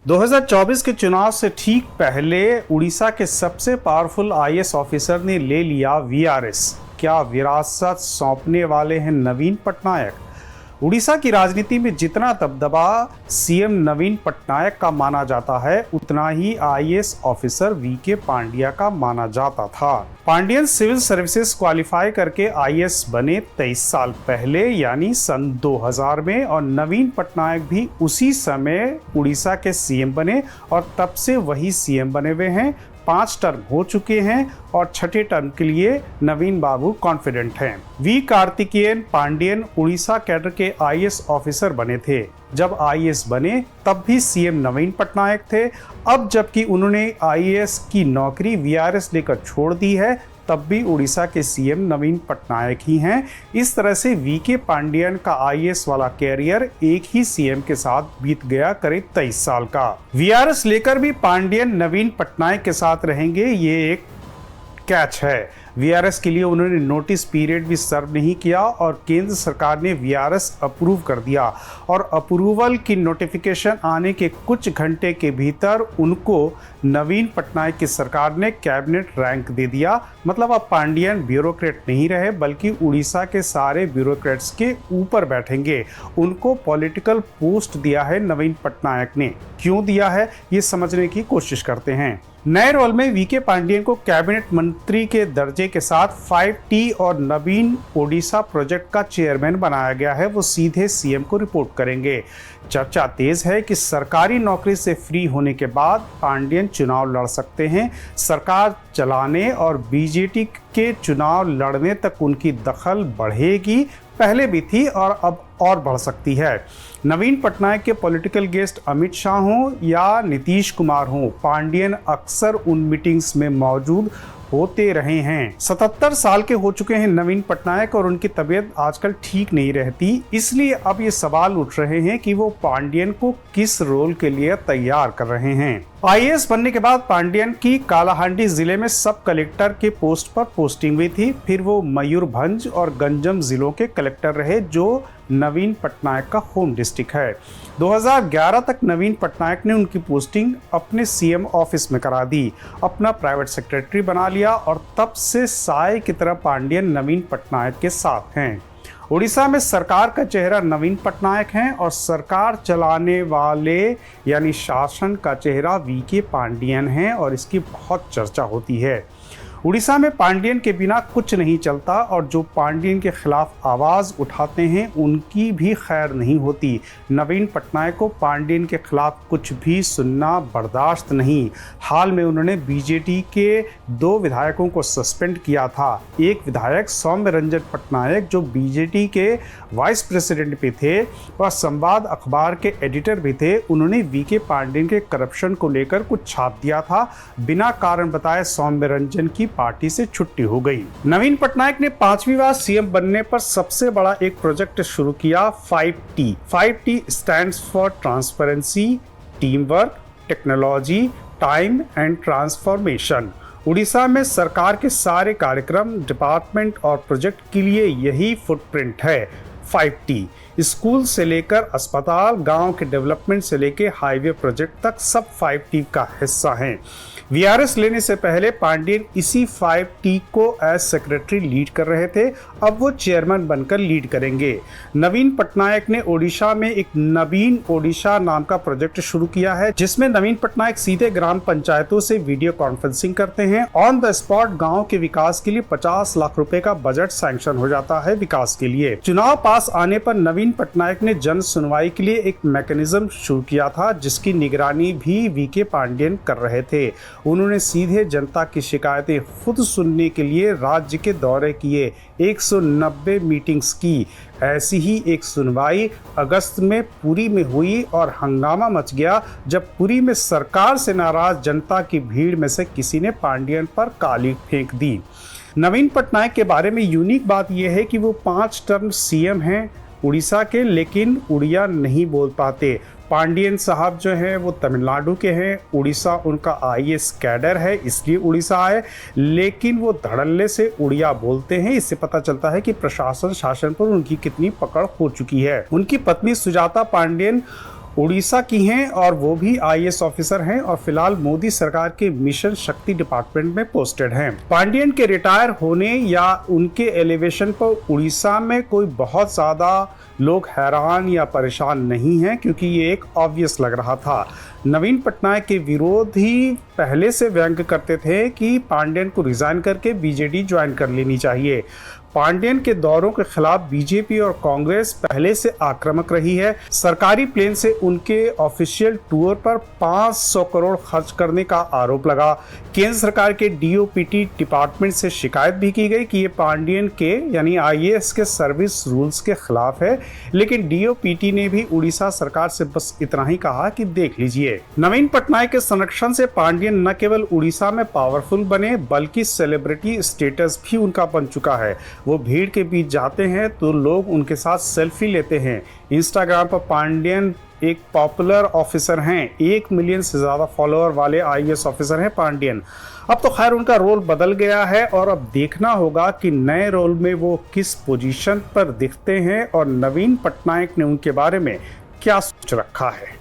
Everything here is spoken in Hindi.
2024 के चुनाव से ठीक पहले उड़ीसा के सबसे पावरफुल आईएएस ऑफिसर ने ले लिया वीआरएस। क्या विरासत सौंपने वाले हैं नवीन पटनायक? उड़ीसा की राजनीति में जितना दबदबा सीएम नवीन पटनायक का माना जाता है, उतना ही आईएएस ऑफिसर वीके पांड्या का माना जाता था। पांड्यन सिविल सर्विसेज क्वालिफाई करके आईएएस बने 23 साल पहले यानी सन 2000 में, और नवीन पटनायक भी उसी समय उड़ीसा के सीएम बने और तब से वही सीएम बने हुए हैं। 5 टर्म हो चुके हैं और छठे टर्म के लिए नवीन बाबू कॉन्फिडेंट हैं। वी कार्तिकेयन पांड्यन उड़ीसा कैडर के आईएएस ऑफिसर बने थे। जब आईएएस बने तब भी सीएम नवीन पटनायक थे। अब जबकि उन्होंने आईएएस की नौकरी वीआरएस लेकर छोड़ दी है, तब भी उड़ीसा के सीएम नवीन पटनायक ही हैं। इस तरह से वीके पांड्यन का आईएएस वाला कैरियर एक ही सीएम के साथ बीत गया, करीब 23 साल का। वीआरएस लेकर भी पांड्यन नवीन पटनायक के साथ रहेंगे, ये एक कैच है। वीआरएस के लिए उन्होंने नोटिस पीरियड भी सर्व नहीं किया और केंद्र सरकार ने वीआरएस अप्रूव कर दिया, और अप्रूवल की नोटिफिकेशन आने के कुछ घंटे के भीतर उनको नवीन पटनायक की सरकार ने कैबिनेट रैंक दे दिया। मतलब अब पांड्यन ब्यूरोक्रेट नहीं रहे, बल्कि उड़ीसा के सारे ब्यूरोक्रेट्स के ऊपर बैठेंगे। उनको पॉलिटिकल पोस्ट दिया है नवीन पटनायक ने। क्यों दिया है, ये समझने की कोशिश करते हैं। नए रोल में वीके पांड्यन को कैबिनेट मंत्री के दर्जे के साथ 5T और नवीन ओडिशा प्रोजेक्ट का चेयरमैन बनाया गया है। वो सीधे सीएम को रिपोर्ट करेंगे। चर्चा तेज है कि सरकारी नौकरी से फ्री होने के बाद पांड्यन चुनाव लड़ सकते हैं। सरकार चलाने और बीजेटी के चुनाव लड़ने तक उनकी दखल बढ़ेगी, पहले भी थी और अब और बढ़ सकती है। नवीन पटनायक के पॉलिटिकल गेस्ट अमित शाह हों या नीतीश कुमार हों, पांड्यन अक्सर उन मीटिंग्स में मौजूद होते रहे हैं। 77 साल के हो चुके हैं नवीन पटनायक और उनकी तबीयत आजकल ठीक नहीं रहती। इसलिए अब ये सवाल उठ रहे हैं कि वो पांड्यन को किस रोल के लिए तैयार कर रहे हैं। आईएएस बनने के बाद पांड्यन की कालाहांडी जिले में सब कलेक्टर के पोस्ट पर पोस्टिंग हुई थी। फिर वो मयूरभंज और गंजम जिलों के कलेक्टर रहे, जो नवीन पटनायक का होम डिस्ट्रिक्ट है। 2011 तक नवीन पटनायक ने उनकी पोस्टिंग अपने सीएम ऑफिस में करा दी, अपना प्राइवेट सेक्रेटरी बना लिया, और तब से साए की तरह पांड्यन नवीन पटनायक के साथ हैं। उड़ीसा में सरकार का चेहरा नवीन पटनायक हैं और सरकार चलाने वाले यानी शासन का चेहरा वीके पांड्यन हैं, और इसकी बहुत चर्चा होती है। उड़ीसा में पांड्यन के बिना कुछ नहीं चलता, और जो पांड्यन के खिलाफ आवाज़ उठाते हैं उनकी भी खैर नहीं होती। नवीन पटनायक को पांड्यन के खिलाफ कुछ भी सुनना बर्दाश्त नहीं। हाल में उन्होंने बीजेटी के 2 विधायकों को सस्पेंड किया था। एक विधायक सौम्य रंजन पटनायक, जो बीजेटी के वाइस प्रेसिडेंट भी थे और संवाद अखबार के एडिटर भी थे, उन्होंने वीके पांड्यन के करप्शन को लेकर कुछ छाप दिया था। बिना कारण बताए सौम्य रंजन की पार्टी से छुट्टी हो गई। नवीन पटनायक ने 5वीं बार सीएम बनने पर सबसे बड़ा एक प्रोजेक्ट शुरू किया, 5T। 5T stands for transparency, team work, technology, time and transformation. Orissa में सरकार के सारे कार्यक्रम, डिपार्टमेंट और प्रोजेक्ट के लिए यही फुटप्रिंट है। 5T स्कूल से लेकर अस्पताल, गांव के डेवलपमेंट से लेकर हाईवे प्रोजेक्ट तक सब 5T का हिस्सा हैं। वीआरएस लेने से पहले पांड्यन इसी 5T को एज सेक्रेटरी लीड कर रहे थे। अब वो चेयरमैन बनकर लीड करेंगे। नवीन पटनायक ने ओडिशा में एक नवीन ओडिशा नाम का प्रोजेक्ट शुरू किया है, जिसमें नवीन पटनायक सीधे ग्राम पंचायतों से वीडियो कॉन्फ्रेंसिंग करते हैं। ऑन द स्पॉट गाँव के विकास के लिए 50 लाख रुपए का बजट सैंक्शन हो जाता है विकास के लिए। चुनाव पास आने पर नवीन पटनायक ने जन सुनवाई के लिए एक मैकेनिज्म शुरू किया था, जिसकी निगरानी भी वीके पांड्यन कर रहे थे। उन्होंने सीधे जनता की शिकायतें खुद सुनने के लिए राज्य के दौरे किए, 190 मीटिंग्स की। ऐसी ही एक सुनवाई अगस्त में पुरी में हुई और हंगामा मच गया, जब पुरी में सरकार से नाराज जनता की भीड़ में से किसी ने पांड्यन पर काली फेंक दी। नवीन पटनायक के बारे में यूनिक बात यह है कि वो 5 टर्म सीएम हैं उड़ीसा के, लेकिन उड़िया नहीं बोल पाते। पांड्यन साहब जो हैं वो तमिलनाडु के हैं, उड़ीसा उनका आईएएस कैडर है इसलिए उड़ीसा आए, लेकिन वो धड़ल्ले से उड़िया बोलते हैं। इससे पता चलता है कि प्रशासन शासन पर उनकी कितनी पकड़ हो चुकी है। उनकी पत्नी सुजाता पांड्यन उड़ीसा की हैं और वो भी आईएएस ऑफिसर हैं और फिलहाल मोदी सरकार के मिशन शक्ति डिपार्टमेंट में पोस्टेड हैं। पांडियन के रिटायर होने या उनके एलिवेशन पर उड़ीसा में कोई बहुत ज्यादा लोग हैरान या परेशान नहीं हैं, क्योंकि ये एक ऑब्वियस लग रहा था। नवीन पटनायक के विरोधी पहले से व्यंग करते थे कि पांडियन को रिजाइन करके बीजेडी ज्वाइन कर लेनी चाहिए। पांडियन के दौरों के खिलाफ बीजेपी और कांग्रेस पहले से आक्रामक रही है। सरकारी प्लेन से उनके ऑफिशियल टूर पर 500 करोड़ खर्च करने का आरोप लगा। केंद्र सरकार के डीओपीटी डिपार्टमेंट से शिकायत भी की गई कि ये पांडियन के यानी आईएएस के सर्विस रूल्स के खिलाफ है, लेकिन डीओपीटी ने भी उड़ीसा सरकार से बस इतना ही कहा कि देख लीजिए। नवीन पटनायक के संरक्षण से पांडियन न केवल उड़ीसा में पावरफुल बने बल्कि सेलिब्रिटी स्टेटस भी उनका बन चुका है। वो भीड़ के बीच जाते हैं तो लोग उनके साथ सेल्फी लेते हैं। इंस्टाग्राम पर पांडियन एक पॉपुलर ऑफिसर हैं। 1 मिलियन से ज़्यादा फॉलोअर वाले आईएएस ऑफिसर हैं पांडियन। अब तो खैर उनका रोल बदल गया है और अब देखना होगा कि नए रोल में वो किस पोजीशन पर दिखते हैं और नवीन पटनायक ने उनके बारे में क्या सोच रखा है।